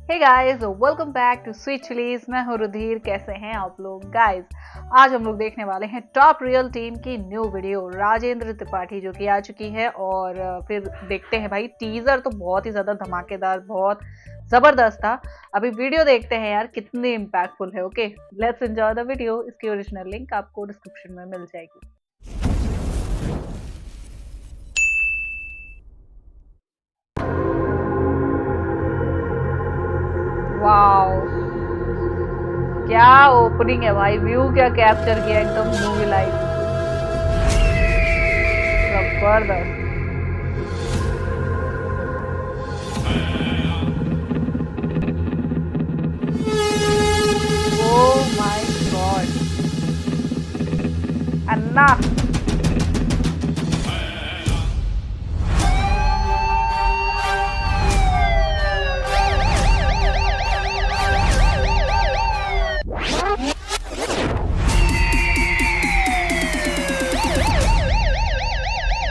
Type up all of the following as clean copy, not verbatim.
Hey guys, welcome back to sweet chillies. मैं हूँ रुधिर। कैसे हैं आप लोग गाइस? आज हम लोग देखने वाले हैं टॉप रियल टीम की न्यू वीडियो राजेंद्र त्रिपाठी जो कि आ चुकी है। और फिर देखते हैं भाई, टीजर तो बहुत ही ज्यादा धमाकेदार, बहुत जबरदस्त था। अभी वीडियो देखते हैं यार कितनी इम्पैक्टफुल है। Okay, let's enjoy the video. इसकी ओरिजिनल लिंक आपको डिस्क्रिप्शन में मिल जाएगी। वाओ, क्या ओपनिंग है भाई! व्यू क्या कैप्चर किया, एकदम मूवी लाइक, जबरदस्त। ओह माय गॉड, अन्ना!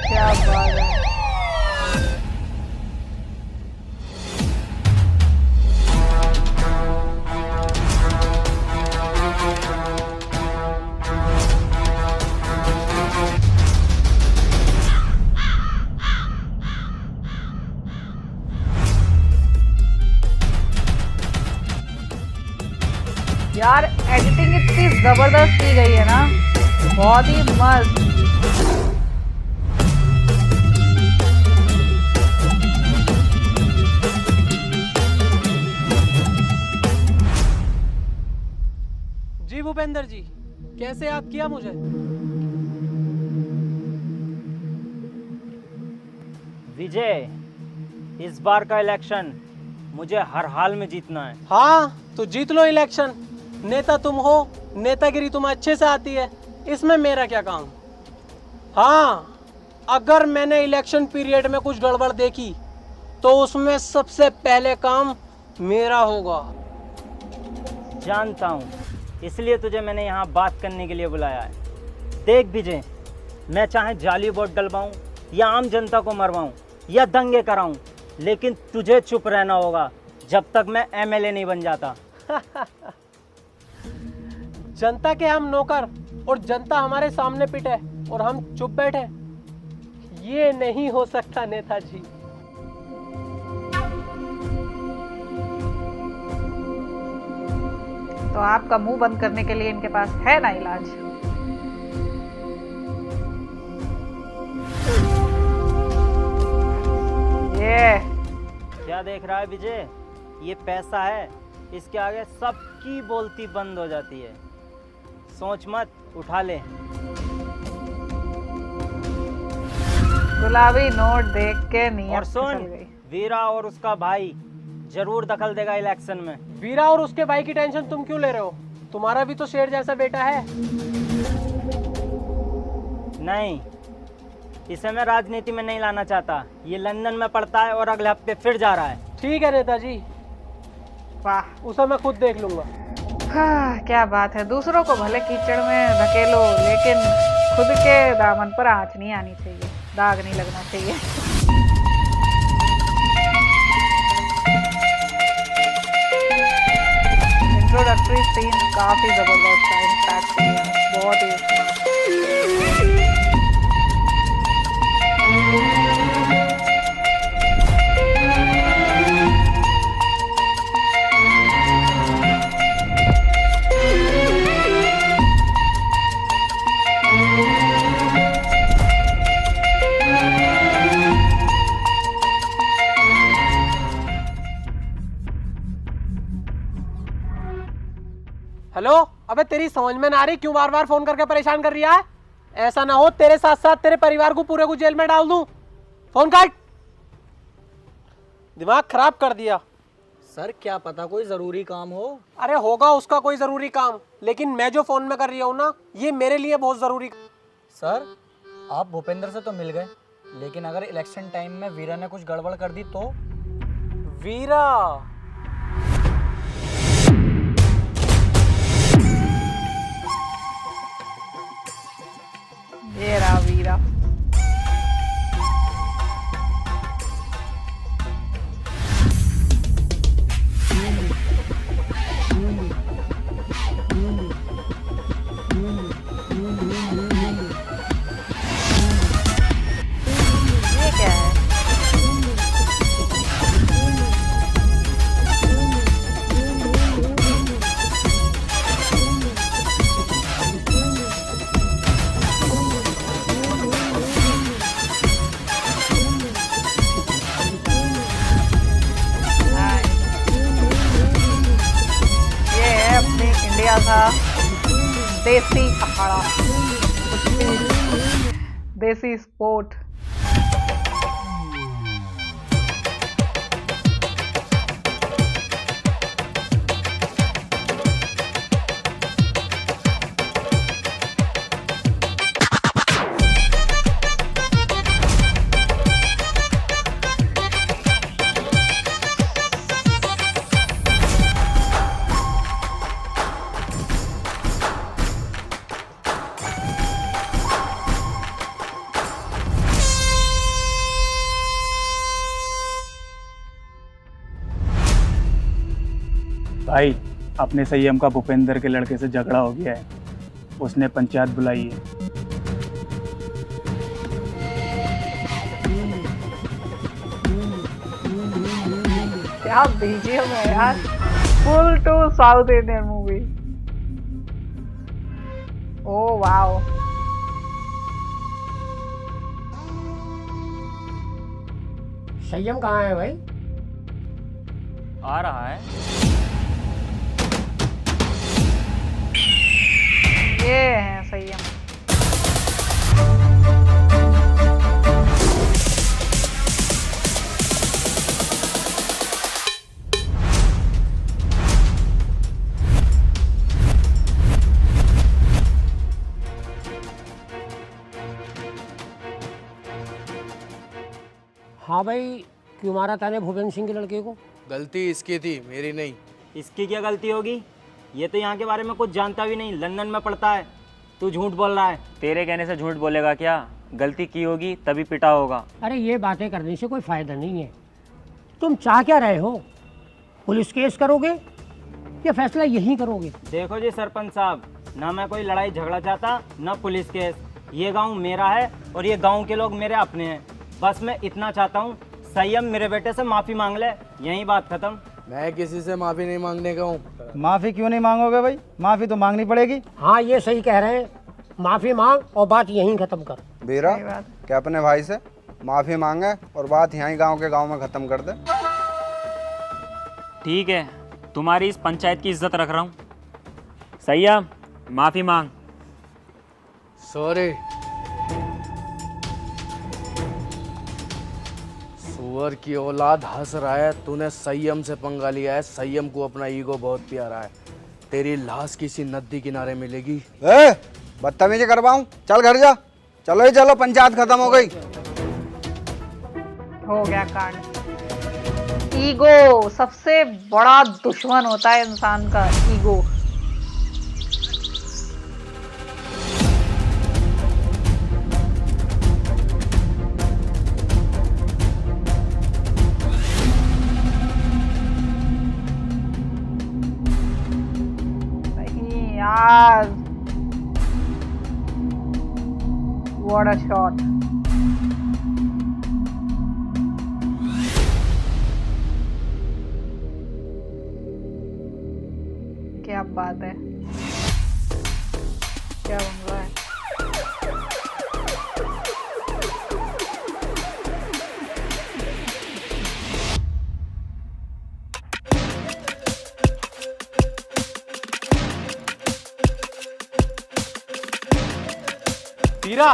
क्या बात है! यार एडिटिंग इतनी जबरदस्त की गई है ना, बहुत ही मस्त। जी भूपेंद्र जी, कैसे याद किया मुझे? विजय, इस बार का इलेक्शन मुझे हर हाल में जीतना है। हाँ तो जीत लो इलेक्शन। नेता तुम हो, नेतागिरी तुम्हें अच्छे से आती है, इसमें मेरा क्या काम। हाँ, अगर मैंने इलेक्शन पीरियड में कुछ गड़बड़ देखी तो उसमें सबसे पहले काम मेरा होगा। जानता हूँ, इसलिए तुझे मैंने यहाँ बात करने के लिए बुलाया है। देख विजय, मैं चाहे जाली वोट डलवाऊँ या आम जनता को मरवाऊँ या दंगे कराऊँ, लेकिन तुझे चुप रहना होगा जब तक मैं एमएलए नहीं बन जाता। जनता के हम नौकर और जनता हमारे सामने पिटे और हम चुप बैठे, ये नहीं हो सकता नेताजी। तो आपका मुंह बंद करने के लिए इनके पास है ना इलाज। ये क्या देख रहा है विजय? ये पैसा है, इसके आगे सबकी बोलती बंद हो जाती है। सोच मत, उठा ले। गुलाबी नोट देख के नीयत और सुन, फिसल गई। वीरा और उसका भाई जरूर दखल देगा इलेक्शन में। वीरा और उसके भाई की टेंशन तुम क्यों ले रहे हो? तुम्हारा भी तो शेर जैसा बेटा है। नहीं, इसे मैं राजनीति में नहीं लाना चाहता। ये लंदन में पढ़ता है और अगले हफ्ते फिर जा रहा है। ठीक है नेताजी, वाह, उसे मैं खुद देख लूंगा। हाँ, क्या बात है। दूसरों को भले कीचड़ में धकेलो, लेकिन खुद के दामन पर आंच नहीं आनी चाहिए, दाग नहीं लगना चाहिए। इंट्रोडक्टरी सीन काफी जबरदस्त था, इम्पैक्टफुल, बहुत ही smart। हेलो, अबे तेरी समझ में ना आ रही क्यों बार बार फोन करके परेशान कर रही है? ऐसा ना हो तेरे साथ साथ तेरे परिवार को पूरे को जेल में डाल दूं। फोन काट, दिमाग खराब कर दिया। सर क्या पता कोई जरूरी काम हो। अरे होगा उसका कोई जरूरी काम, लेकिन मैं जो फोन में कर रही हूँ ना, ये मेरे लिए बहुत जरूरी। सर आप भूपेंद्र से तो मिल गए, लेकिन अगर इलेक्शन टाइम में वीरा ने कुछ गड़बड़ कर दी तो? वीरा, ये रहा वीरा। गया था देसी अखाड़ा, देसी स्पोर्ट। भाई अपने संयम का भूपेंद्र के लड़के से झगड़ा हो गया है, उसने पंचायत बुलाई है। क्या बीजीएम है यार, full to south Indian movie. Oh wow, Sanyam कहाँ है भाई? आ रहा है। ये है संयम। हाँ भाई, क्यों मारा ताने भूपेंद्र सिंह के लड़के को? गलती इसकी थी, मेरी नहीं। इसकी क्या गलती होगी? ये तो यहाँ के बारे में कुछ जानता भी नहीं, लंदन में पढ़ता है। तू झूठ बोल रहा है। तेरे कहने से झूठ बोलेगा क्या? गलती की होगी तभी पिटा होगा। अरे ये बातें करने से कोई फायदा नहीं है। तुम चाह क्या रहे हो? पुलिस केस करोगे या फैसला यहीं करोगे? देखो जी सरपंच साहब, ना मैं कोई लड़ाई झगड़ा चाहता ना पुलिस केस। ये गांव मेरा है और ये गांव के लोग मेरे अपने हैं। बस मैं इतना चाहता हूँ, संयम मेरे बेटे से माफ़ी मांग ले, यही बात खत्म। मैं किसी से माफी नहीं मांगने का हूँ। माफ़ी क्यों नहीं मांगोगे भाई? माफ़ी तो मांगनी पड़ेगी। हाँ ये सही कह रहे हैं, माफ़ी मांग और बात यहीं ख़त्म कर। बीरा, सही बात। क्या अपने भाई से माफ़ी मांगे और बात यहीं गांव के गांव में ख़त्म कर दे। ठीक है, तुम्हारी इस पंचायत की इज्जत रख रहा हूँ। संयम माफ़ी मांग। सॉरी। सुअर की औलाद हंस रहा है, तूने संयम से पंगा लिया है। संयम को अपना ईगो बहुत प्यारा है। तेरी लाश किसी नदी किनारे मिलेगी। ए, बदतमीजी करवाऊं? चल घर जा। चलो ही चलो, पंचायत खत्म हो गई। हो गया कांड। ईगो सबसे बड़ा दुश्मन होता है इंसान का, ईगो। नहीं यार, व्हाट अ शॉट। क्या बात है, क्या बन रहा है? वीरा,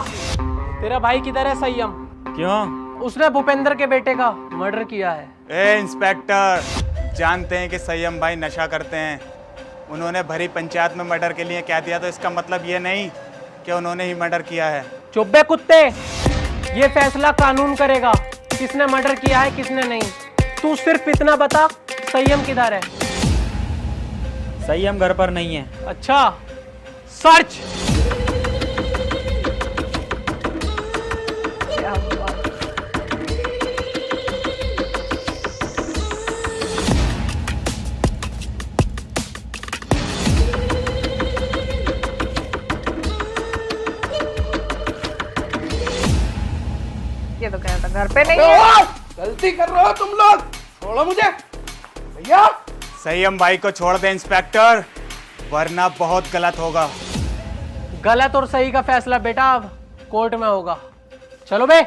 तेरा भाई किधर है संयम? क्यों? उसने भूपेंद्र के बेटे का मर्डर किया है। ए इंस्पेक्टर, जानते हैं कि संयम भाई नशा करते हैं। उन्होंने भरी पंचायत में मर्डर के लिए कह दिया तो इसका मतलब ये नहीं कि उन्होंने ही मर्डर किया है। चुप बे कुत्ते, ये फैसला कानून करेगा किसने मर्डर किया है किसने नहीं। तू सिर्फ इतना बता, संयम किधर है? संयम घर पर नहीं है। अच्छा, सर्च। क्या बात। ये तो कह रहा था घर पे नहीं है। गलती कर रहे हो तुम लोग, छोड़ो मुझे भैया। संयम भाई को छोड़ दे इंस्पेक्टर, वरना बहुत गलत होगा। गलत और सही का फैसला बेटा अब कोर्ट में होगा। चलो बे।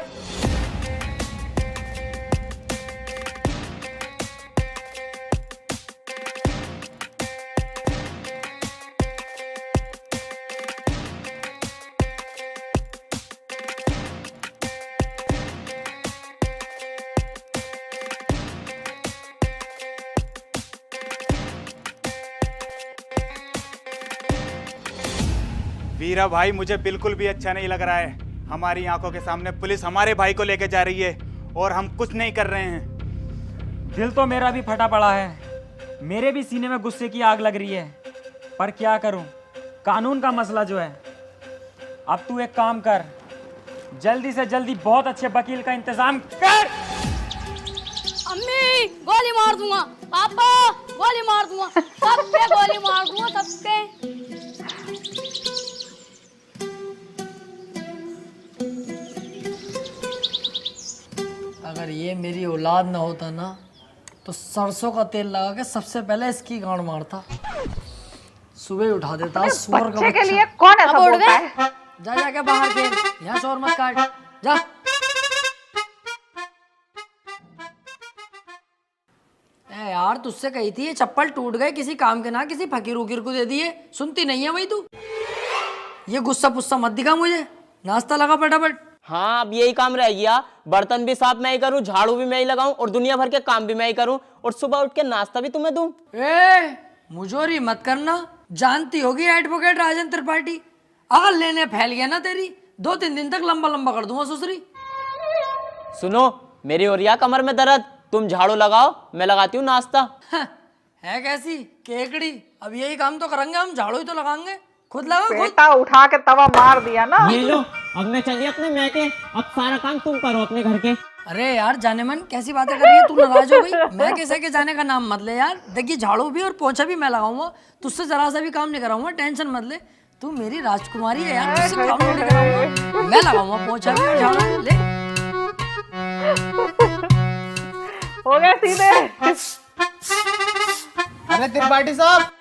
वीरा भाई, मुझे बिल्कुल भी अच्छा नहीं लग रहा है। हमारी आंखों के सामने पुलिस हमारे भाई को लेके जा रही है और हम कुछ नहीं कर रहे हैं। दिल तो मेरा भी फटा पड़ा है, मेरे भी सीने में गुस्से की आग लग रही है, पर क्या करूं, कानून का मसला जो है। अब तू एक काम कर, जल्दी से जल्दी बहुत अच्छे वकील का इंतजाम कर। अम्मी गोली मार दूंगा, पापा गोली मार दूंगा, सबके गोली मार दूंगा, सबके। अगर ये मेरी औलाद ना होता ना तो सरसों का तेल लगा के सबसे पहले इसकी गांड मारता, सुबह उठा देता। सुअर का बच्चे के बच्चा। लिए कौन ऐसा अब उठ बोलता गए? है? जा जाके बाहर खेल, यहाँ शोर मत काट, जा। ए यार, तुझसे कही थी ये चप्पल टूट गए, किसी काम के ना किसी फकीर उकीर को दे दिए, सुनती नहीं है भाई तू। ये गुस्सा पुस्सा मत दिखा मुझे, नाश्ता लगा फटाफट। हाँ, अब यही काम रह गया, बर्तन भी साफ मैं ही करूँ, झाड़ू भी मैं ही लगाऊं और दुनिया भर के काम भी मैं ही करूँ, और सुबह उठ के नाश्ता भी तुम्हें दूं। ए मुझोरी मत करना, जानती होगी एडवोकेट राजेंद्र त्रिपाठी, अगर लेने फैल गया ना तेरी 2-3 दिन तक लंबा लंबा कर दूंगा सुसरी। सुनो, मेरी हो रही है कमर में दर्द, तुम झाड़ू लगाओ, मैं लगाती हूँ नाश्ता। है कैसी केकड़ी, अब यही काम तो करेंगे हम, झाड़ू ही तो लगाएंगे, खुद लगाओ खुद। बेटा उठा के तवा मार दिया ना। ये लो, अब मैं चलिए अपने मैके, अब सारा काम तुम करो अपने घर के। अरे यार जाने मन, कैसी बातें कर रही है तू, नाराज हो गई? मैं कैसे के जाने का नाम मत ले यार। देखिए झाड़ू भी और पोछा भी मैं लगाऊंगा, तुझसे जरा सा भी काम नहीं कराऊंगा, टेंशन मत ले। तू मेरी राजकुमारी है यार, तुझसे काम नहीं कराऊंगा, मैं लगाऊंगा पोछा भी और झाड़ू भी। ले हो गया सीधे। अरे त्रिपाठी साहब,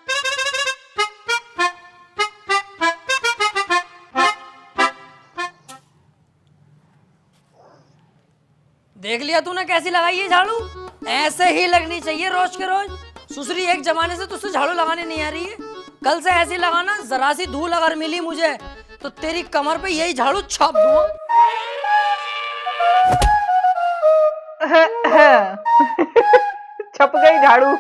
देख लिया तूने कैसी लगाई है झाड़ू, ऐसे ही लगनी चाहिए रोज के रोज। सुसरी एक जमाने से तुझसे झाड़ू लगाने नहीं आ रही है, कल से ऐसी लगाना, जरा सी धूल अगर मिली मुझे तो तेरी कमर पे यही झाड़ू छाप दूंगा। छप गई झाड़ू।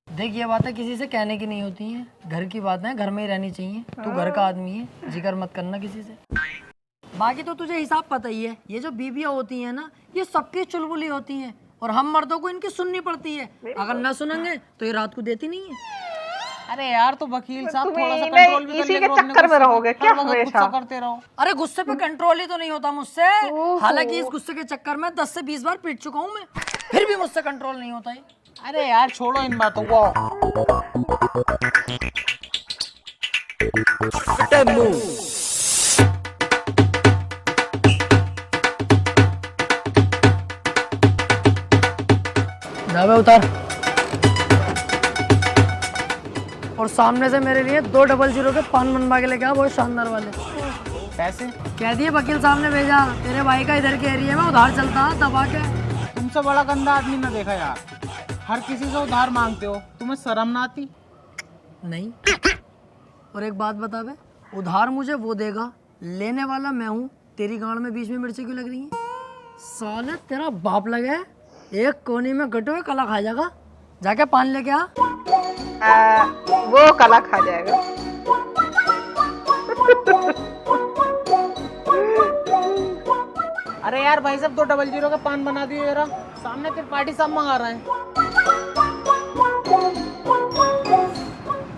देख ये बातें किसी से कहने की नहीं होती हैं, घर की बातें घर में ही रहनी चाहिए। तू घर का आदमी है, जिक्र मत करना किसी से। बाकी तो तुझे हिसाब पता ही है, ये जो बीबियां होती हैं ना, ये सबकी चुलबुली होती हैं और हम मर्दों को इनकी सुननी पड़ती है। अगर ना सुनेंगे तो ये रात को देती नहीं है। अरे यार, तो वकील साहब तुम थोड़ा सा इन्हें कंट्रोल भी कर इसी लिया के करो अपने चक्कर में गुस्से रहोगे को, क्या हर वक्त हमेशा? गुस्सा करते रहो। अरे गुस्से पे कंट्रोल ही तो नहीं होता मुझसे, हालांकि इस गुस्से के चक्कर में 10 से 20 बार पीट चुका हूँ मैं, फिर भी मुझसे कंट्रोल नहीं होता है। अरे यार छोड़ो इन बातों को। जावे उतार, और सामने से मेरे लिए 200 के पान बनवा के लेके आ, बहुत शानदार वाले। पैसे कह दिए वकील साहब ने भेजा, तेरे भाई का इधर के एरिया में उधार चलता दबा के। तुमसे बड़ा गंदा आदमी ना देखा यार, हर किसी से उधार मांगते हो, तुम्हें शर्म ना आती? नहीं। और एक बात बता बे, उधार मुझे वो देगा, लेने वाला मैं हूँ, तेरी गांड में बीच में मिर्ची क्यों लग रही है? साले तेरा बाप लगे है, एक कोने में गटो है, कला खा जाएगा, जाके पान लेके आ। वो कला खा जाएगा। अरे यार भाई साहब 200 का पान बना दियो जरा, सामने त्रिपाठी साहब मंगा रहे हैं।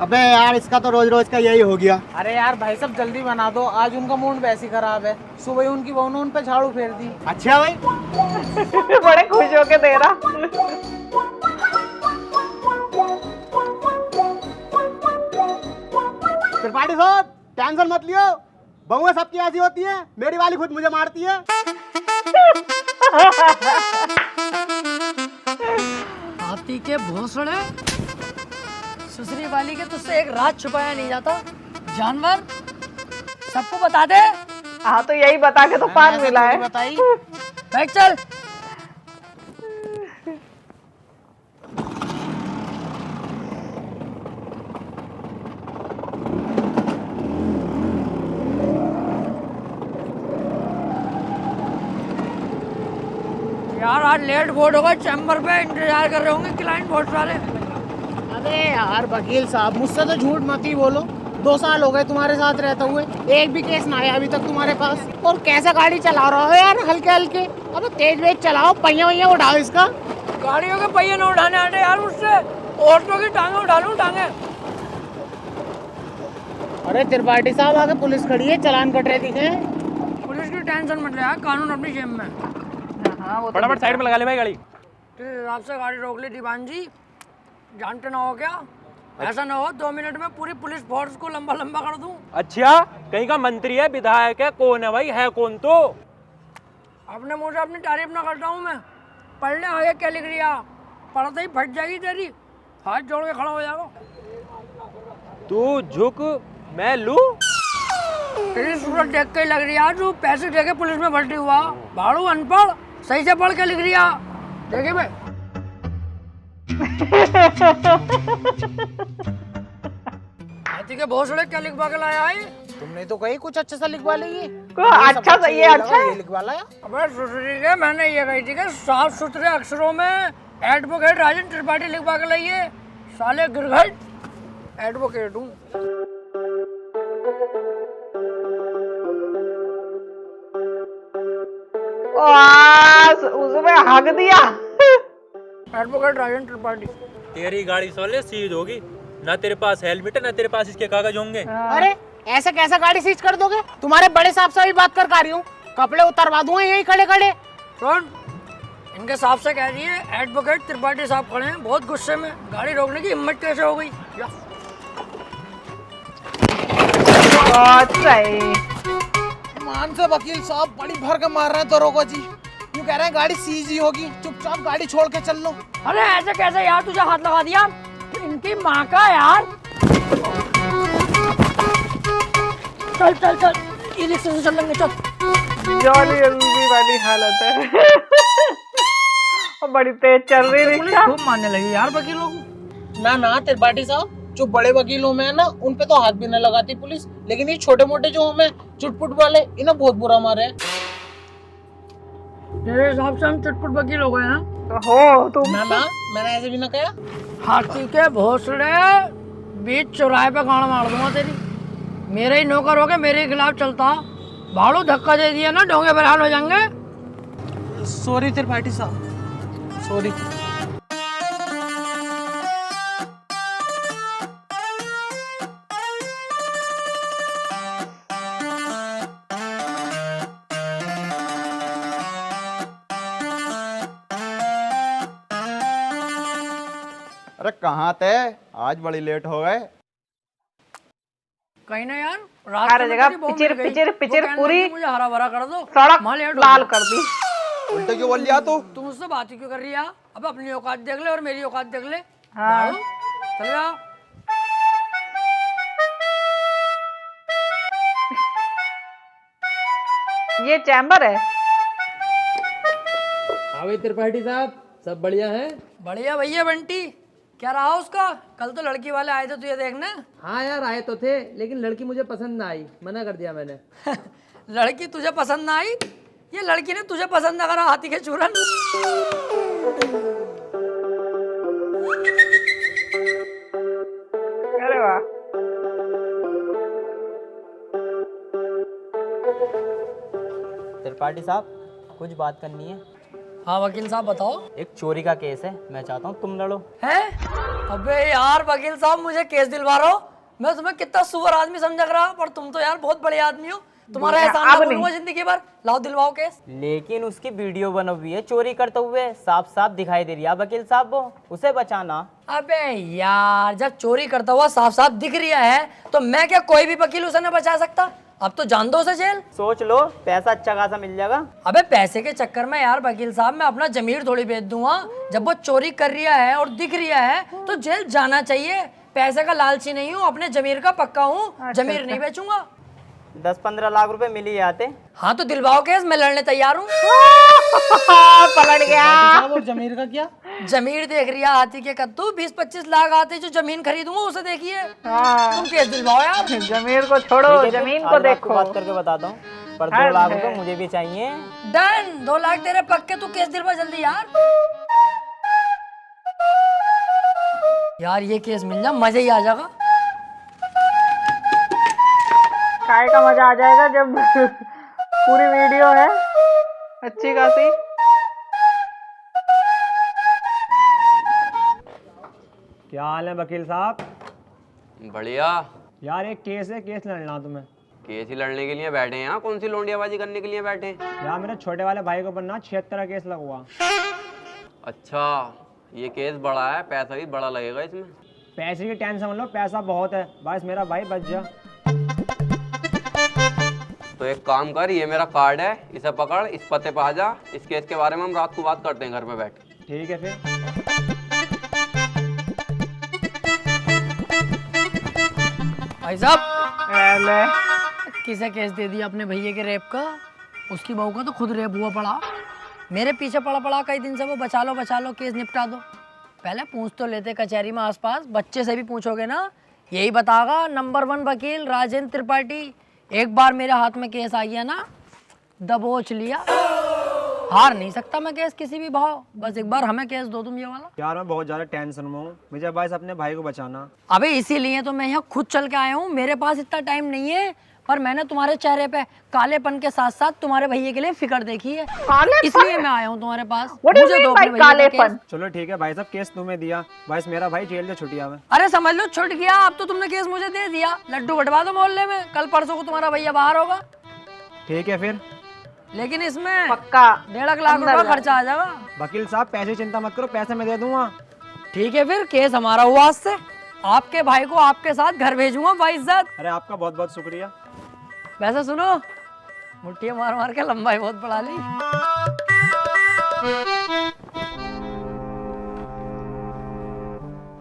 अबे यार, इसका तो रोज रोज का यही हो गया। अरे यार भाई साहब जल्दी बना दो, आज उनका मूड वैसे ही खराब है, सुबह ही उनकी बहू ने उन पे झाड़ू फेर दी। अच्छा भाई। बड़े खुश होके दे रहा। त्रिपाठी साहब टेंशन मत लियो, बहुएं सबकी ऐसी होती है, मेरी वाली खुद मुझे मारती है। हाथी के भोसड़े, सुसरी वाली के तुझसे एक राज छुपाया नहीं जाता, जानवर सबको बता दे। हाँ तो यही बता के तो पान मिला है। बताई। बैठ चल। यार आज लेट बहुत होगा, चैम्बर पे इंतजार कर रहे होंगे क्लाइंट बहुत सारे। अबे यार वकील साहब, मुझसे तो झूठ मत ही बोलो। 2 साल हो गए तुम्हारे साथ रहते हुए, एक भी केस ना आया अभी तक तुम्हारे पास। और कैसे गाड़ी चला रहे हो यार, हल्के हल्के। अबे तेज वेज चलाओ, पहिया वैया उठाओ इसका। गाड़ियों के पहिए न उठाने आते यार मुझसे, ऑटो की टांगे उठा लूं टांगे। अरे त्रिपाठी साहब, आगे पुलिस खड़ी है, चालान कट रहे दिखे। पुलिस की टेंशन मत ले यार, कानून अपनी जेब में। हाँ वो फटाफट साइड में लगा ले भाई गाड़ी। तेरे हिसाब से गाड़ी रोक ली दीवान जी, जानते ना हो क्या? ऐसा ना हो 2 मिनट में पूरी पुलिस फोर्स को लंबा लंबा कर दूं। अच्छा, कहीं का मंत्री है, विधायक है, कौन है भाई? है कौन? तो अपने मुंह से अपनी तारीफ ना करता हूँ मैं। पढ़ ले आगे क्या लिख रही है, पढ़ते ही फट जाएगी तेरी, हाथ जोड़ के खड़ा हो जाएगा। तू झुक, मैं लू। तेरी सूरत देख के ही लग रही है तू पैसे दे के पुलिस में भर्ती हुआ। भाड़ू अनपढ़, सही से पढ़ के लिख रही है। देखिए भाई हाथी के भोसड़े क्या लिखवा के लाया है? तुमने तो कही कुछ अच्छा सा लिखवा लेगी। अच्छा सा ये अच्छा है। लिखवा लाया। अबे सुसरी के मैंने ये कही थी कि साफ सुथरे अक्षरों में एडवोकेट राजेंद्र त्रिपाठी लिखवा के लाइए। साले गिरघट एडवोकेट हूँ। उसमें हक दिया। एडवोकेट राजेंद्र त्रिपाठी। तेरी गाड़ी साले सीज होगी, ना तेरे पास हेलमेट है ना तेरे पास इसके कागज होंगे। अरे ऐसे कैसे गाड़ी सीज कर दोगे? तुम्हारे बड़े साहब से भी बात कर रही हूँ, कपड़े उतरवा दूंगा यही खड़े खड़े। सुन, इनके साहब से कह रही है एडवोकेट त्रिपाठी साहब खड़े हैं बहुत गुस्से में, गाड़ी रोकने की हिम्मत कैसे हो गई? मान से वकील साहब बड़ी भर के मार रहे हैं दरोगा जी। यूँ कह रहे हैं गाड़ी सीज ही होगी, चुपचाप गाड़ी छोड़ के चल लो। अरे ऐसे कैसे यार, तुझे हाथ लगा दिया? इनकी माँ का यार। चल चल चल, ई रिक्शा से चल लेंगे, चल। जल्दी वाली हालत है। और बड़ी तेज चल रही रिक्शा। खूब मारने लगी यार वकीलों को। ना त्रिपाठी साहब, जो बड़े वकील हूँ मैं ना, उन पे तो हाथ भी न लगाती पुलिस, लेकिन ये छोटे मोटे जो हमें चुटपुट वाले, इन्हें बहुत बुरा मारे हैं। तेरे हिसाब से हम चुटपुट वकील हो गए हैं? हो तुम। ना मैंने ऐसे भी ना कहा। हाथी के भोसड़े, बीच चौराहे पे गाड़ मार दूंगा तेरी। मेरे ही नौकर हो के मेरे ही खिलाफ चलता, भाड़ू धक्का दे दिया ना, ढोंगे बरहाल हो जाएंगे। सॉरी त्रिपाठी साहब, सॉरी। अरे कहाँ थे? आज बड़ी लेट हो गए। कहीं ना यार, हर जगह पिचर पूरी, मुझे हरा भरा कर दो, सड़क लाल कर दी। उल्टे क्यों बोल लिया तू? तुम उससे बात ही क्यों कर रही है? अब अपनी औकात देख ले और मेरी औकात देख ले। हाँ। चल जा। ये चैम्बर है। हाँ भाई त्रिपाठी साहब, सब बढ़िया है? बढ़िया भैया बंटी, क्या रहा उसका? कल तो लड़की वाले आए थे तुझे देखने। हाँ यार आए तो थे, लेकिन लड़की मुझे पसंद ना आई, मना कर दिया मैंने। लड़की तुझे पसंद ना आई? ये लड़की ने तुझे पसंद ना करा, हाथी के चूरन। अरे वाह। त्रिपाठी साहब, कुछ बात करनी है। हाँ वकील साहब बताओ। एक चोरी का केस है, मैं चाहता हूँ तुम लड़ो। है? अबे यार वकील साहब, मुझे केस दिलवा रहे हो? मैं तुम्हें कितना सुअर आदमी समझ रहा, पर तुम तो यार बहुत बड़े आदमी हो। तुम्हारा एहसान ना भूलूंगा जिंदगी भर। लाओ दिलवाओ केस। लेकिन उसकी वीडियो बनी हुई है चोरी करते हुए, साफ साफ दिखाई दे रही है वकील साहब, वो उसे बचाना। अबे यार, जब चोरी करता हुआ साफ साफ दिख रहा है तो मैं क्या कोई भी वकील उसे न बचा सकता? अब तो जान दो उसे जेल। सोच लो, पैसा अच्छा खासा मिल जाएगा। अबे पैसे के चक्कर में यार वकील साहब मैं अपना जमीर थोड़ी बेच दूंगा। जब वो चोरी कर रहा है और दिख रहा है तो जेल जाना चाहिए। पैसे का लालची नहीं हूँ, अपने जमीर का पक्का हूँ। जमीर नहीं बेचूंगा। 10-15 लाख रुपए मिल ही जाते। हाँ तो दिलवाओ केस, मैं लड़ने तैयार हूँ। पलट गया। और जमीर का क्या? जमीर देख रही है हाथी के कद्दू, 20-25 लाख आते जो जमीन खरीदूंगा उसे देखिए। तुम केस दिलवाओ यार। जमीर को छोड़ो, जमीन को देखो। बात करके बताता हूँ। पर 2 लाख रुपए मुझे भी चाहिए। डन, 2 लाख तेरे पक्के। तू केस दिलवा जल्दी यार। यार ये केस मिल जा, मजा ही आ जाएगा। काय का मजा आ जाएगा जब पूरी वीडियो है अच्छी खासी। क्या हाल है वकील साहब? बढ़िया। यार एक केस है, केस लड़ना तुम्हें। केस ही लड़ने के लिए बैठे हैं यहाँ? कौन सी लोंडियाबाजी करने के लिए बैठे हैं? यार मेरे छोटे वाले भाई को बनना 76 का केस लगा। अच्छा, ये केस बड़ा है, पैसा भी बड़ा लगेगा इसमें। पैसे की टेंशन मत लो, पैसा बहुत है, बस मेरा भाई बच जा। तो एक काम कर, ये मेरा कार्ड है, इसे पकड़, इस पते पे आ जा। इस केस के बारे में हम रात को बात करते हैं घर पे बैठ। ठीक है फिर। भाई साहब किसे केस दे दिया अपने भैया के रेप का? उसकी बहू का तो खुद रेप हुआ पड़ा। मेरे पीछे पड़ा पड़ा कई दिन से वो बचा लो केस निपटा दो। पहले पूछ तो लेते कचहरी में आसपास, बच्चे से भी पूछोगे ना यही बतागा नंबर 1 वकील राजेंद्र त्रिपाठी। एक बार मेरे हाथ में केस आ गया ना, दबोच लिया। हार नहीं सकता मैं केस किसी भी भाव। बस एक बार हमें केस दो तुम ये वाला। यार मैं बहुत ज्यादा टेंशन में हूँ, मुझे बस अपने भाई को बचाना। अबे इसीलिए तो मैं यहाँ खुद चल के आया हूँ। मेरे पास इतना टाइम नहीं है, पर मैंने तुम्हारे चेहरे पे कालेपन के साथ साथ तुम्हारे भैया के लिए फिक्र देखी है, इसलिए मैं आया हूँ तुम्हारे पास। मुझे दो अपने भैया का केस। चलो ठीक है भाई साहब, केस तुम्हें दिया, बस मेरा भाई जेल से छुट्टिया में। अरे समझ लो छुट गया। अब तो तुमने केस मुझे दे दिया, लड्डू बंटवा दो मोहल्ले में। कल परसों को तुम्हारा भैया बाहर होगा। ठीक है फिर, लेकिन इसमें पक्का 1.5 लाख रुपया खर्चा आ जाएगा। वकील साहब पैसे चिंता मत करो, पैसे मैं दे दूंगा। ठीक है फिर, केस हमारा हुआ आज से। आपके भाई को आपके साथ घर भेजूंगा बाइज्जत। अरे आपका बहुत बहुत शुक्रिया। वैसे सुनो, मुट्ठियां मार मार के लंबाई बहुत बढ़ा ली।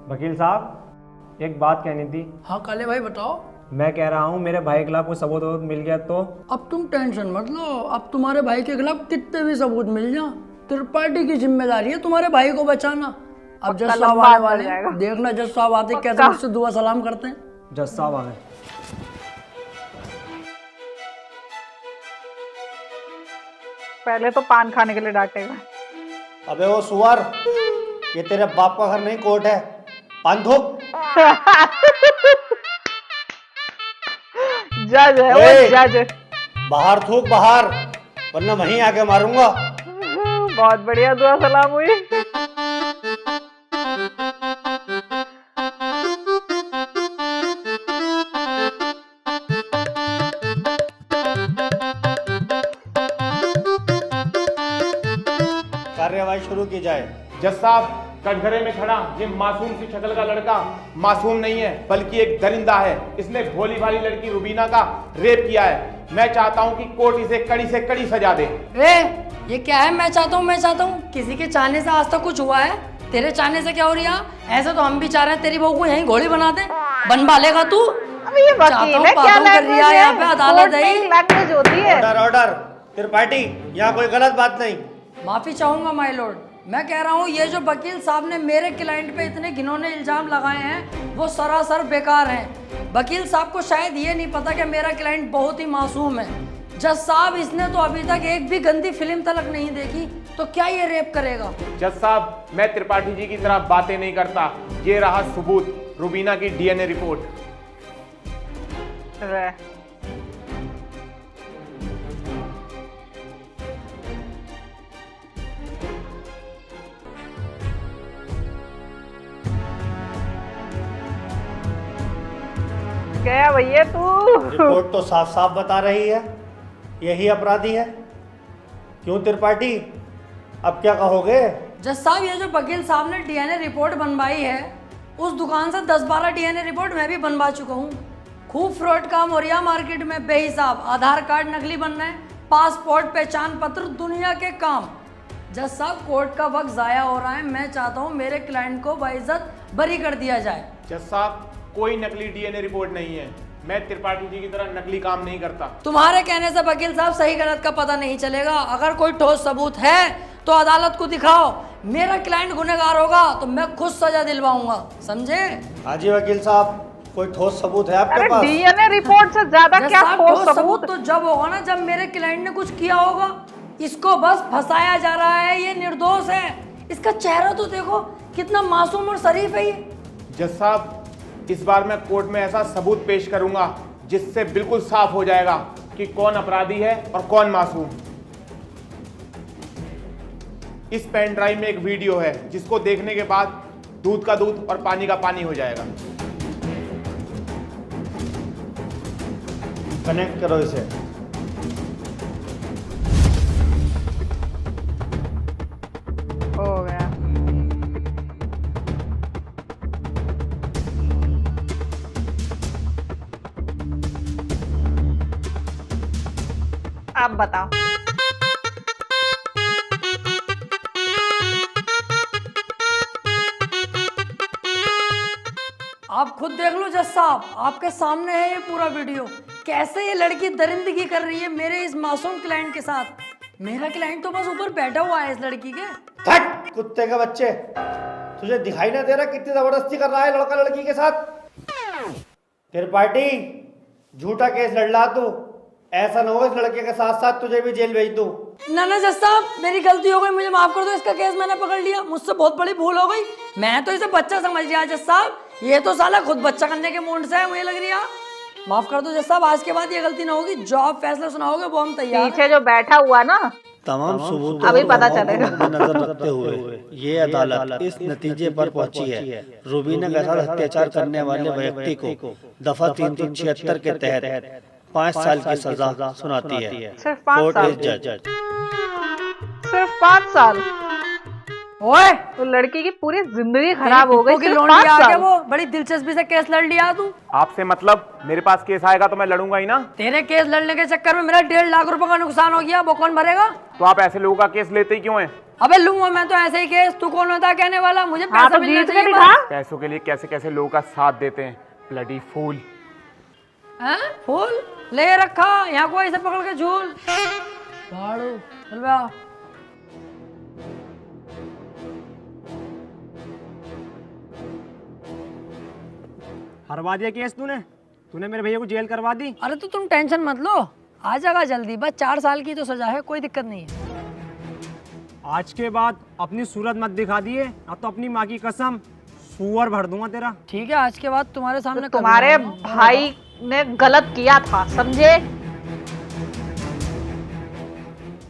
वकील साहब एक बात कहनी थी। हाँ काले भाई बताओ। मैं कह रहा हूँ मेरे भाई के खिलाफ कोई सबूत मिल गया तो? अब तुम टेंशन मत लो, अब तुम्हारे भाई के खिलाफ कितने भी सबूत मिल जाए, त्रिपाठी की जिम्मेदारी है तुम्हारे भाई को बचाना। अब जज साहब आने वाले हैं, देखना जज साहब आते कैसे मुझसे दुआ सलाम करते हैं। जज साहब आ गए। पहले तो पान खाने के लिए डांटेगा। अबे वो सुअर, ये तेरे बाप का घर नहीं कोर्ट है, पान थूक। जज है वो, जज। बाहर थूक बाहर, वरना वहीं आके मारूंगा। बहुत बढ़िया दुआ सलाम हुई। कार्यवाही शुरू की जाए। जज साहब, कटघरे में खड़ा ये मासूम सी शक्ल का लड़का मासूम नहीं है, बल्कि एक दरिंदा है। इसने भोली भाली लड़की रुबीना का रेप किया है। मैं चाहता हूं कि कोर्ट इसे कड़ी से कड़ी सजा दे। ये क्या है? मैं चाहता हूँ किसी के चाहने से आज तक कुछ हुआ है? तेरे चाहने से क्या हो रहा? ऐसे तो हम भी चाह रहे हैं तेरी बहू को यहीं घोड़ी बना दे। बनवा लेगा तू? अभी ये वकील है, क्या लैंग्वेज है? यहाँ पे अदालत है, लैंग्वेज होती है। ऑर्डर ऑर्डर, त्रिपाठी यहाँ कोई गलत बात नहीं। माफी चाहूंगा माय लॉर्ड। मैं कह रहा हूँ ये जो वकील साहब ने मेरे क्लाइंट पे इतने घिनौने इल्जाम लगाए हैं वो सरासर बेकार हैं। वकील साहब को शायद ये नहीं पता कि मेरा क्लाइंट बहुत ही मासूम है। जज साहब, इसने तो अभी तक एक भी गंदी फिल्म तलक नहीं देखी, तो क्या ये रेप करेगा? जज साहब, मैं त्रिपाठी जी की तरह बातें नहीं करता। ये रहा सबूत, रुबीना की डीएनए रिपोर्ट। गया भैया तू। रिपोर्ट तो साफ साफ बता रही है यही अपराधी है। क्यों त्रिपाठी, अब क्या कहोगे? जज साहब, ये जो वकील साहब ने डीएनए रिपोर्ट बनवाई है, उस दुकान से 10-12 डीएनए रिपोर्ट मैं भी बनवा चुका हूँ। खूब फ्रॉड काम हो रहा मार्केट में बेहिसाब। आधार कार्ड नकली बन रहे हैं, पासपोर्ट, पहचान पत्र, दुनिया के काम। जज साहब, कोर्ट का वक्त जाया हो रहा है। मैं चाहता हूँ मेरे क्लाइंट को बाइज्जत बरी कर दिया जाए। जज साहब, कोई नकली डीएनए रिपोर्ट नहीं है। मैं त्रिपाठी जी की तरह नकली काम नहीं करता। तुम्हारे कहने से वकील साहब सही गलत का पता नहीं चलेगा। अगर कोई ठोस सबूत है तो अदालत को दिखाओ। मेरा क्लाइंट गुनहगार होगा तो मैं खुद सजा दिलवाऊंगा, समझे? हाँ जी वकील साहब, कोई ठोस सबूत है आपके अरे पास? डीएनए रिपोर्ट से ज्यादा क्या साहब, ठोस ठोस सबूत? तो जब होगा ना जब मेरे क्लाइंट ने कुछ किया होगा। इसको बस फंसाया जा रहा है, ये निर्दोष है। इसका चेहरा तो देखो कितना मासूम और शरीफ है ये। जज साहब, इस बार मैं कोर्ट में ऐसा सबूत पेश करूंगा जिससे बिल्कुल साफ हो जाएगा कि कौन अपराधी है और कौन मासूम। इस पेन ड्राइव में एक वीडियो है जिसको देखने के बाद दूध का दूध और पानी का पानी हो जाएगा। कनेक्ट करो इसे। हो गया। अब बताओ। आप खुद देख लो जज साहब, आपके सामने है ये पूरा वीडियो। कैसे ये लड़की दरिंदगी कर रही है मेरे इस मासूम क्लाइंट के साथ। मेरा क्लाइंट तो बस ऊपर बैठा हुआ है इस लड़की के। हट कुत्ते के बच्चे, तुझे दिखाई ना दे रहा कितनी जबरदस्ती कर रहा है लड़का लड़की के साथ? त्रिपाठी, झूठा केस लड़ रहा तू। ऐसा ना हो इस लड़के के साथ साथ तुझे भी जेल भेज दूं। ना ना जज साहब, मेरी गलती हो गई, मुझे माफ कर दो। इसका केस मैंने पकड़ लिया, मुझसे बहुत बड़ी भूल हो गई। मैं तो इसे बच्चा समझ लिया जज साहब, ये तो साला खुद बच्चा करने के मूड से है, मुझे लग रही है। माफ कर दो जज साहब, आज के बाद ये गलती ना होगी। जो आप फैसला सुनाओगे वो हम तैयार हैं। पीछे जो बैठा हुआ ना, तमाम सबूत अभी पता चलेगा। नजर रखते हुए ये अदालत इस नतीजे पर पहुंची है, रूबीना के साथ अत्याचार करने वाले व्यक्ति को दफा 376 के तहत 5 साल की सजा सुनाती है। सिर्फ 5 साल? जज सिर्फ 5 साल? ओए, तो लड़की की पूरी जिंदगी खराब हो गई। की लोंडी आ गया, वो बड़ी दिलचस्पी से केस लड़ लिया तू। आपसे मतलब? मेरे पास केस आएगा तो मैं लड़ूंगा ही ना। तेरे केस लड़ने के चक्कर में मेरा 1.5 लाख रुपए का नुकसान हो गया, वो कौन भरेगा? तो आप ऐसे लोगों का केस लेते ही क्यों हैं? अबे लूंगा मैं तो ऐसे ही केस, तू कौन होता कहने वाला? मुझे पैसा तो मिलना जीत के चाहिए दिखा। बस। पैसों के लिए कैसे कैसे लोगों का साथ देते हैं, ब्लडी फूल। हैं? फूल ले रखा यहाँ को ऐसे पकड़ के झूल भाड़ू। चल बे आ। हरवा दिया केस तूने मेरे भैया को जेल करवा दी। अरे तो तुम टेंशन मत लो, आ जाएगा जल्दी। बस 4 साल की तो सजा है, कोई दिक्कत नहीं है। आज के बाद अपनी सूरत मत दिखा दिए, अब तो अपनी माँ की कसम सुअर भर दूंगा तेरा। ठीक है, आज के बाद तुम्हारे सामने तो तुम्हारे भाई ने गलत किया था, समझे?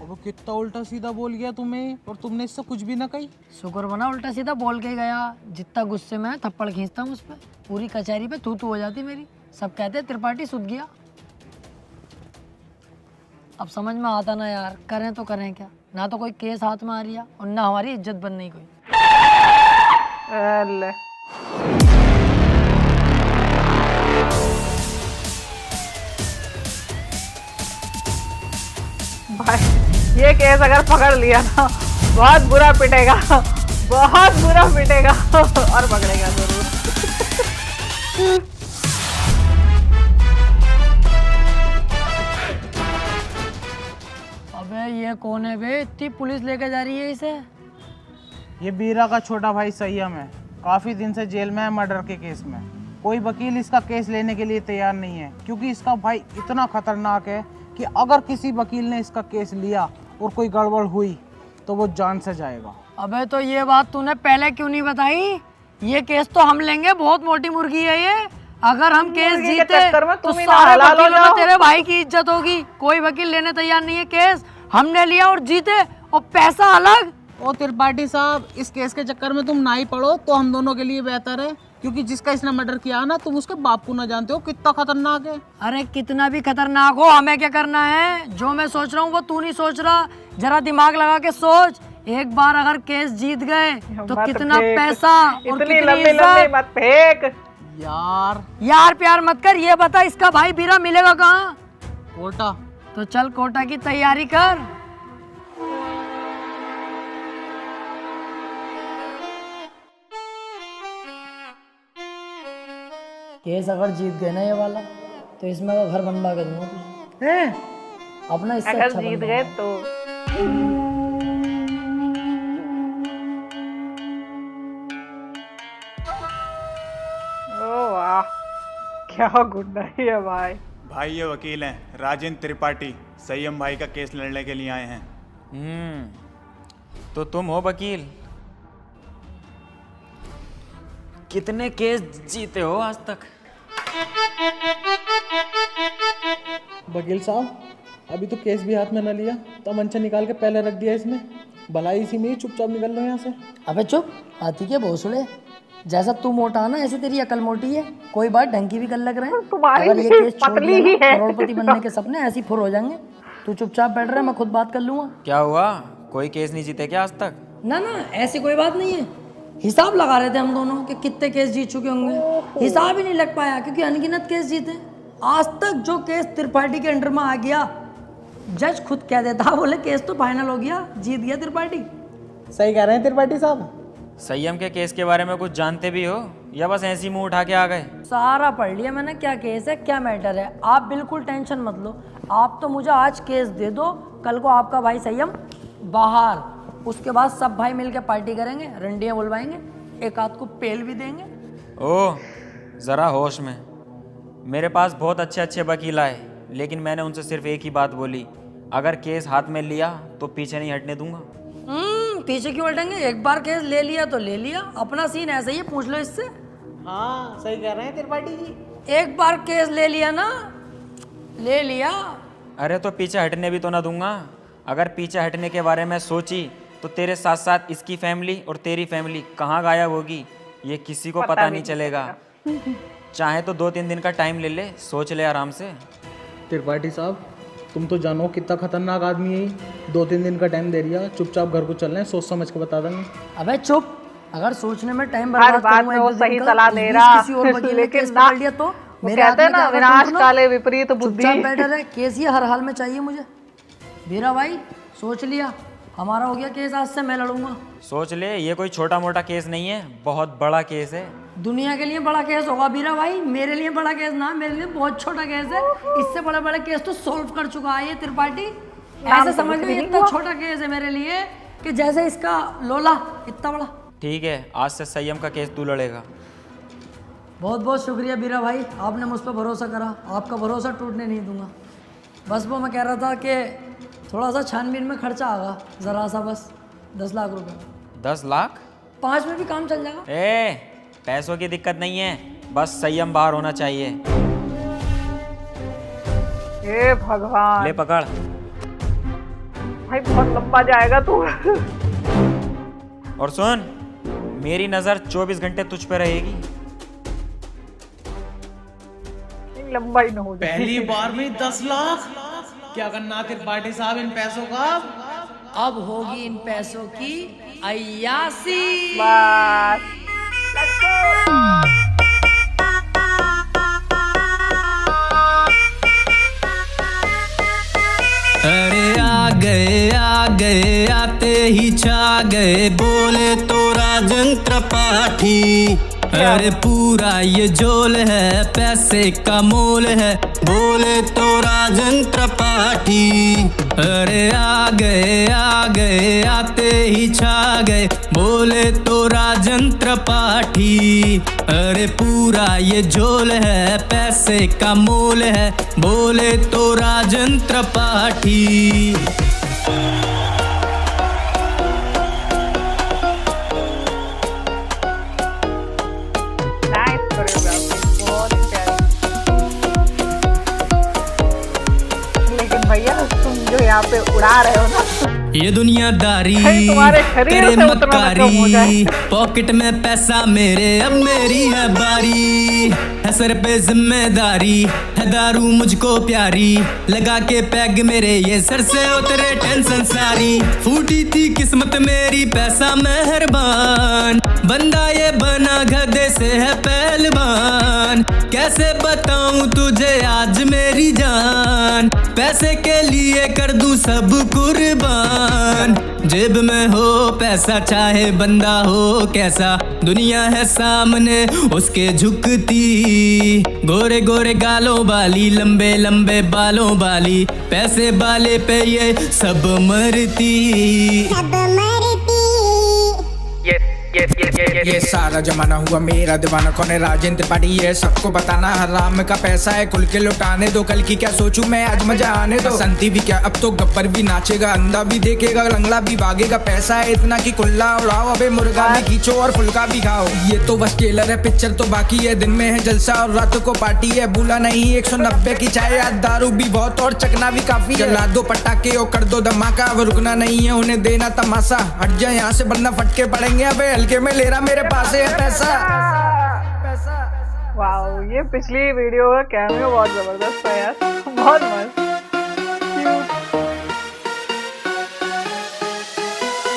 अब कितना उल्टा सीधा बोल गया तुम्हें, और तुमने इससे कुछ भी ना कही। शुक्र बना उल्टा सीधा बोल के गया। जितना गुस्से में थप्पड़ खींचता हूँ उस पर, पूरी कचहरी पे तू हो जाती मेरी। सब कहते त्रिपाठी सुध गया। अब समझ में आता ना यार, करें तो करें क्या। ना तो कोई केस हाथ में आ रही है और ना हमारी इज्जत बन नहीं कोई। भाई ये केस अगर पकड़ लिया ना, बहुत बुरा पिटेगा, बहुत बुरा पिटेगा और पकड़ेगा जरूर। अबे ये कौन है बे, इतनी पुलिस लेके जा रही है इसे? ये बीरा का छोटा भाई संयम है, काफी दिन से जेल में है मर्डर के केस में। कोई वकील इसका केस लेने के लिए तैयार नहीं है, क्योंकि इसका भाई इतना खतरनाक है कि अगर किसी वकील ने इसका केस लिया और कोई गड़बड़ हुई तो वो जान से जाएगा। अबे तो ये बात तूने पहले क्यों नहीं बताई? ये केस तो हम लेंगे, बहुत मोटी मुर्गी है ये। अगर हम केस जीते तो सारे वकीलों में तेरे भाई की इज्जत होगी। कोई वकील लेने तैयार नहीं है केस, हमने लिया और जीते, और पैसा अलग। ओ त्रिपाठी साहब, इस केस के चक्कर में तुम ना ही पड़ो तो हम दोनों के लिए बेहतर है, क्योंकि जिसका इसने मर्डर किया ना, तुम उसके बाप को ना जानते हो कितना खतरनाक है। अरे कितना भी खतरनाक हो, हमें क्या करना है? जो मैं सोच रहा हूँ वो तू नहीं सोच रहा। जरा दिमाग लगा के सोच, एक बार अगर केस जीत गए तो कितना पैसा और कितनी इज्जत। मत फेंक यार प्यार मत कर। ये बता, इसका भाई बीरा मिलेगा कहाँ? कोटा। तो चल कोटा की तैयारी कर। केस अगर जीत गए ना ये वाला, तो इसमें वो घर बनवा के दूंगा तुझे। अपना इससे अगर अच्छा जीत बनवा। गए तो ओ वाह, क्या गुंडाई है भाई। भाई ये वकील हैं राजेंद्र त्रिपाठी, संयम भाई का केस लड़ने के लिए आए हैं। तो तुम हो वकील? कितने केस जीते हो आज तक? वकील साहब, अभी तो केस भी हाथ में न लिया, तो मंचा निकाल के पहले रख दिया इसने। भलाई इसी में ही चुपचाप निकल लो यहाँ से। अबे चुप, हाथी के भोसड़े। जैसा तू मोटा ना ऐसी तेरी अकल मोटी है। कोई बात ढंग की भी कर लग रहे हैं। तुम्हारी अगर ये भी केस छोड़ पतली दिया ही ना, है। करोड़पति बनने के सपने ऐसी फुर हो जाएंगे। तू चुपचाप बैठ रहा है, मैं खुद बात कर लूंगा। क्या हुआ, कोई केस नहीं जीते क्या आज तक? ना ना, ऐसी कोई बात नहीं है। हिसाब लगा रहे थे हम दोनों कि कितने केस जीत चुके होंगे। हिसाब ही नहीं लग पाया क्योंकि अनगिनत केस जीते। आज तक जो केस त्रिपाठी के अंडर में आ गया, जज खुद कह देता, बोले केस तो फाइनल हो गया, जीत गया त्रिपाठी। सही कह रहे हैं त्रिपाठी साहब। संयम के केस के बारे में कुछ जानते भी हो या बस ऐसी मुंह उठा के आ गए? सारा पढ़ लिया मैंने, क्या केस है क्या मैटर है। आप बिल्कुल टेंशन मत लो। आप तो मुझे आज केस दे दो, कल को आपका भाई संयम बाहर, उसके बाद सब भाई मिलकर पार्टी करेंगे, रंडियाँ बुलवाएंगे, एक आध को पेल भी देंगे। ओह, ज़रा होश में। मेरे पास बहुत अच्छे अच्छे वकील आए, लेकिन मैंने उनसे सिर्फ एक ही बात बोली, अगर केस हाथ में लिया तो पीछे नहीं हटने दूंगा। पीछे क्यों हटेंगे? एक बार केस ले लिया तो ले लिया, अपना सीन ऐसा ही है, पूछ लो इससे। हाँ सही कह रहे हैं त्रिपाठी जी। एक बार केस ले लिया ना, ले लिया। अरे तो पीछे हटने भी तो ना दूंगा। अगर पीछे हटने के बारे में सोची तो तेरे साथ साथ इसकी फैमिली और तेरी फैमिली कहाँ गायब होगी ये किसी को पता नहीं चलेगा। चाहे तो 2-3 दिन का टाइम ले ले, सोच ले आराम से। त्रिपाठी साहब, तुम तो जानो कितना खतरनाक आदमी है। 2-3 दिन का टाइम दे दिया, चुपचाप घर को चल रहे हैं, सोच समझ के बता देंगे। अबे चुप, अगर सोचने में टाइम हर बर्बाद बात में वो सही सलाह दे रहा, किसी और वकील ने लेकिन केस ना, पकड़ लिया तो वो मेरे कहते हैं आदमी ना, का विनाश तुम ना काले विपरीत बुद्धि। चुपचाप बैठे रहे, केस ये हर हाल में चाहिए मुझे। बीरा भाई सोच लिया, हमारा हो गया केस, आज से मैं लड़ूंगा। सोच ले, ये कोई छोटा मोटा केस नहीं है, बहुत बड़ा केस है। दुनिया के लिए बड़ा केस होगा बीरा भाई, मेरे लिए बड़ा केस ना, मेरे लिए बहुत छोटा केस है। इससे बड़े बड़े केस तो सॉल्व कर चुका है ये त्रिपाठी। ऐसे समझ लो इतना छोटा केस है मेरे लिए कि जैसे इसका लोला इतना बड़ा। ठीक है, आज से संयम का केस तू लड़ेगा। बहुत बहुत शुक्रिया बीरा भाई, आपने मुझ पर भरोसा करा, आपका भरोसा टूटने नहीं दूंगा। बस वो मैं कह रहा था कि थोड़ा सा छानबीन में खर्चा आगा, ज़रा सा, बस 10 लाख रुपए। 10 लाख? 5 में भी काम चल जाएगा। पैसों की दिक्कत नहीं है, बस संयम बाहर होना चाहिए। हे भगवान, ले पकड़। भाई बहुत लंबा जाएगा तू। और सुन, मेरी नजर 24 घंटे तुझ पे रहेगी। लंबा ही न हो जाए। पहली बार में 10 लाख? क्या करना त्रिपाठी साहब इन पैसों का? अब होगी इन पैसों की अय्यासी। बस अरे आ गए आते ही छा गए, बोले तो राजन त्रिपाठी। अरे पूरा ये झोल है, पैसे का मोल है, बोले तो राजन त्रिपाठी। अरे आ गए आते ही छा गए, बोले तो राजन त्रिपाठी। अरे पूरा ये झोल है, पैसे का मोल है, बोले तो राजन त्रिपाठी। लेकिन भैया तुम जो यहाँ पे उड़ा रहे हो ना, ये दुनियादारी तुम्हारे शरीर करे से उतना ना कम हो जाए। मक्कारी, पॉकेट में पैसा मेरे, अब मेरी है बारी, है सर पे जिम्मेदारी, है दारू मुझको प्यारी, लगा के पैग मेरे ये सर से उतरे टेंशन सारी। फूटी थी किस्मत मेरी, पैसा मेहरबान, बंदा ये बना गधे से है पहलवान। कैसे बताऊं तुझे आज मेरी जान, पैसे के लिए कर दूं सब कुर्बान। जेब में हो पैसा, चाहे बंदा हो कैसा, दुनिया है सामने उसके झुकती। गोरे गोरे गालों वाली, लंबे लंबे बालों वाली, पैसे वाले पे ये सब मरती। ये सारा जमाना हुआ मेरा दीवाना, कौन है राजेंद्र त्रिपाठी ये सबको बताना। हराम का पैसा है खुल के लुटाने दो, कल की क्या सोचूं मैं आज मजा आने दो। संती भी क्या अब तो गब्बर भी नाचेगा, अंधा भी देखेगा लंगड़ा भी भागेगा। पैसा है इतना कि कुल्ला उड़ाओ, अबे मुर्गा भी खींचो और फुल्का भी खाओ। ये तो बस ट्रेलर है, पिक्चर तो बाकी है। दिन में है जलसा और रात को पार्टी है। भूला नहीं 190 की चाय, याद दारू भी बहुत और चकना भी काफी है। जला दो पटाखे और कर दो धमाका, अब रुकना नहीं है उन्हें देना तमाशा। हट जाए यहाँ से वरना फटके पड़ेंगे, अबे हल्के में ले रहा मेरे पास है पैसा। वाओ, ये पिछली वीडियो का कैमियो बहुत जबरदस्त था यार, बहुत मस्त।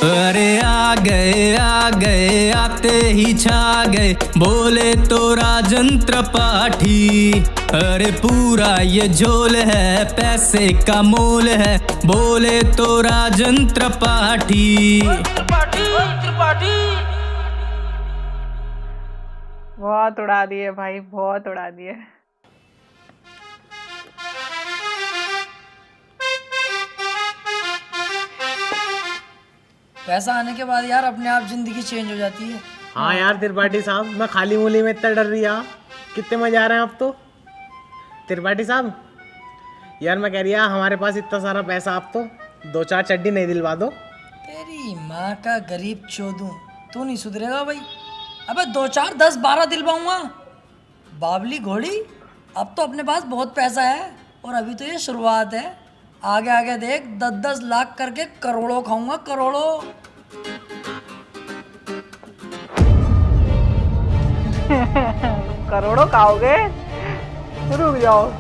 अरे आ गए आते ही छा गए, बोले तो राजेंद्र त्रिपाठी। अरे पूरा ये झोल है, पैसे का मोल है, बोले तो राजेंद्र त्रिपाठी। बहुत उड़ा दिए भाई, बहुत उड़ा दिए। पैसा आने के बाद यार अपने आप जिंदगी चेंज हो जाती है। हाँ यार त्रिपाठी साहब, मैं खाली मूली में इतना डर रही है, कितने मजे आ रहे हैं अब तो। त्रिपाठी साहब यार मैं कह रही है हमारे पास इतना सारा पैसा, आप तो 2-4 चड्डी नहीं दिलवा दो। तेरी माँ का गरीब चोदू, तू नहीं सुधरेगा भाई। अबे 2-4 10-12 दिलवाऊंगा बाबली घोड़ी। अब तो अपने पास बहुत पैसा है और अभी तो ये शुरुआत है। आगे आगे देख 10-10 लाख करके करोड़ों खाऊंगा, करोड़ों। करोड़ों खाओगे? रुक जाओ।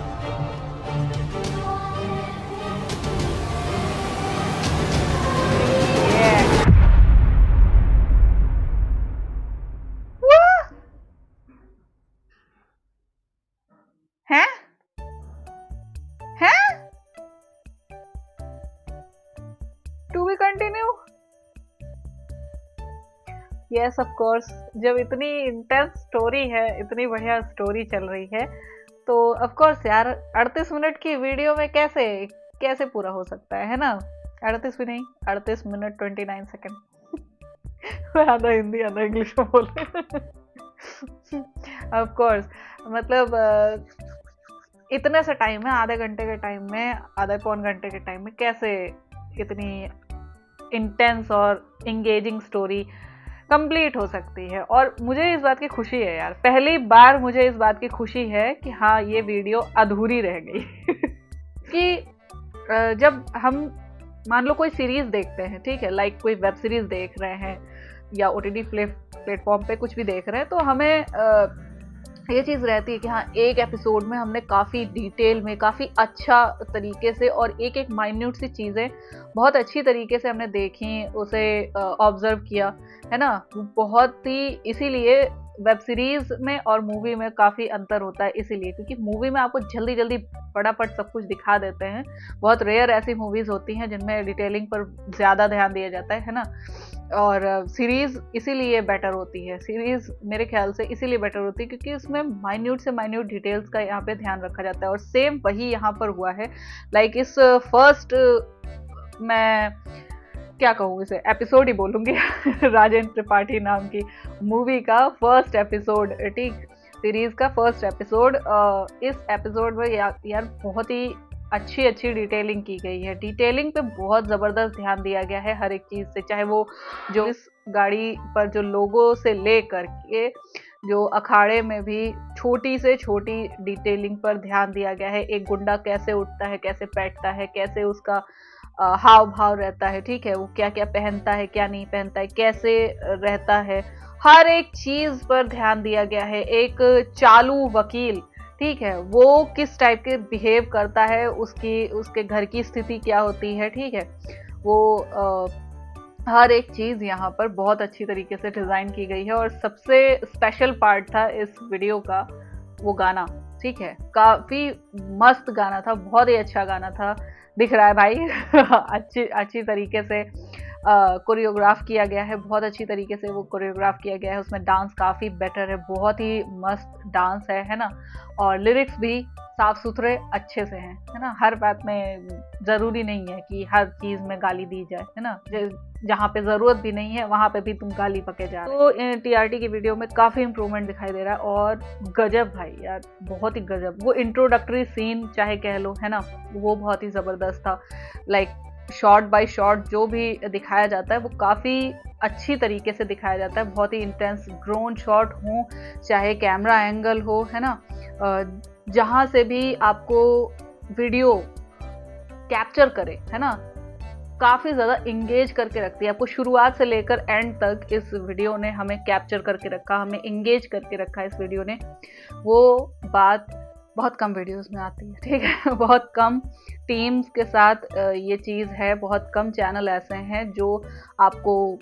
हैं? हैं? To be continue? Yes of course, जब इतनी इंटेंस स्टोरी है, इतनी बढ़िया स्टोरी चल रही है, तो ऑफ कोर्स यार 38 मिनट की वीडियो में कैसे पूरा हो सकता है ना? 38 भी नहीं, 38 मिनट 29 सेकेंड। आधा हिंदी आधा इंग्लिश में बोल ऑफ कोर्स, मतलब इतने से टाइम में, आधे घंटे के टाइम में, आधा पौन घंटे के टाइम में कैसे इतनी इंटेंस और इंगेजिंग स्टोरी कंप्लीट हो सकती है। और मुझे इस बात की खुशी है यार, पहली बार मुझे इस बात की खुशी है कि हाँ ये वीडियो अधूरी रह गई। कि जब हम मान लो कोई सीरीज देखते हैं, ठीक है, लाइक कोई वेब सीरीज देख रहे हैं या OTT प्लेटफॉर्म पे कुछ भी देख रहे हैं, तो हमें ये चीज़ रहती है कि हाँ एक एपिसोड में हमने काफ़ी डिटेल में, काफ़ी अच्छा तरीके से और एक एक माइन्यूट सी चीज़ें बहुत अच्छी तरीके से हमने देखी, उसे ऑब्जर्व किया, है ना। बहुत ही, इसीलिए वेब सीरीज़ में और मूवी में काफ़ी अंतर होता है, इसीलिए क्योंकि मूवी में आपको जल्दी जल्दी फटाफट सब कुछ दिखा देते हैं। बहुत रेयर ऐसी मूवीज़ होती हैं जिनमें डिटेलिंग पर ज़्यादा ध्यान दिया जाता है ना। और सीरीज़ इसीलिए बेटर होती है, सीरीज़ मेरे ख्याल से इसीलिए बेटर होती है क्योंकि उसमें माइन्यूट से माइन्यूट डिटेल्स का यहाँ पे ध्यान रखा जाता है। और सेम वही यहाँ पर हुआ है। लाइक इस फर्स्ट, मैं क्या कहूँ इसे, एपिसोड ही बोलूँगी राजेंद्र त्रिपाठी नाम की मूवी का फर्स्ट एपिसोड, ठीक, सीरीज़ का फर्स्ट एपिसोड। इस एपिसोड में यार बहुत ही अच्छी डिटेलिंग की गई है। डिटेलिंग पे बहुत ज़बरदस्त ध्यान दिया गया है हर एक चीज़ से, चाहे वो जो इस गाड़ी पर जो लोगों से ले कर के जो अखाड़े में भी छोटी से छोटी डिटेलिंग पर ध्यान दिया गया है। एक गुंडा कैसे उठता है, कैसे बैठता है, कैसे उसका हाव भाव रहता है, ठीक है, वो क्या क्या पहनता है, क्या नहीं पहनता है, कैसे रहता है, हर एक चीज़ पर ध्यान दिया गया है। एक चालू वकील, ठीक है, वो किस टाइप के बिहेव करता है, उसके घर की स्थिति क्या होती है, ठीक है, वो हर एक चीज़ यहाँ पर बहुत अच्छी तरीके से डिज़ाइन की गई है। और सबसे स्पेशल पार्ट था इस वीडियो का वो गाना, ठीक है, काफ़ी मस्त गाना था, बहुत ही अच्छा गाना था, दिख रहा है भाई अच्छी तरीके से कोरियोग्राफ किया गया है, बहुत अच्छी तरीके से वो कोरियोग्राफ किया गया है। उसमें डांस काफ़ी बेटर है, बहुत ही मस्त डांस है ना। और लिरिक्स भी साफ सुथरे अच्छे से हैं, है ना। हर बात में ज़रूरी नहीं है कि हर चीज़ में गाली दी जाए, है ना। जहाँ पे ज़रूरत भी नहीं है वहाँ पे भी तुम गाली पके जा रहे हो। तो टीआरटी की वीडियो में काफ़ी इम्प्रूवमेंट दिखाई दे रहा है। और गजब भाई यार, बहुत ही गजब। वो इंट्रोडक्टरी सीन चाहे कह लो, है ना, वो बहुत ही ज़बरदस्त था। लाइक शॉट बाय शॉट जो भी दिखाया जाता है वो काफ़ी अच्छी तरीके से दिखाया जाता है। बहुत ही इंटेंस ड्रोन शॉट हो, चाहे कैमरा एंगल हो, है ना, जहाँ से भी आपको वीडियो कैप्चर करे, है ना, काफ़ी ज़्यादा इंगेज करके रखती है आपको। शुरुआत से लेकर एंड तक इस वीडियो ने हमें कैप्चर करके रखा, हमें इंगेज करके रखा इस वीडियो ने। वो बात बहुत कम वीडियोस में आती है, ठीक है। बहुत कम टीम्स के साथ ये चीज़ है, बहुत कम चैनल ऐसे हैं जो आपको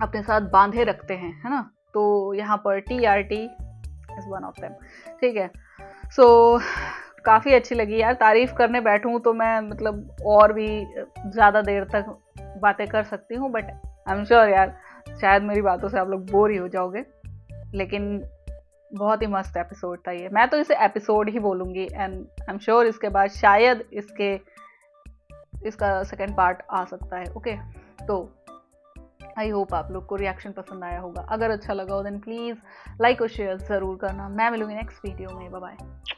अपने साथ बांधे रखते हैं, है ना। तो यहाँ पर TRT is one of them, ठीक है। सो काफ़ी अच्छी लगी यार। तारीफ़ करने बैठूँ तो मैं मतलब और भी ज़्यादा देर तक बातें कर सकती हूँ, बट आई एम श्योर यार शायद मेरी बातों से आप लोग बोर ही हो जाओगे। लेकिन बहुत ही मस्त एपिसोड था ये, मैं तो इसे एपिसोड ही बोलूँगी। एंड आई एम श्योर इसके बाद शायद इसका सेकेंड पार्ट आ सकता है। ओके, तो आई होप आप लोग को रिएक्शन पसंद आया होगा। अगर अच्छा लगा हो देन प्लीज़ लाइक और शेयर ज़रूर करना। मैं मिलूँगी नेक्स्ट वीडियो में। Bye bye.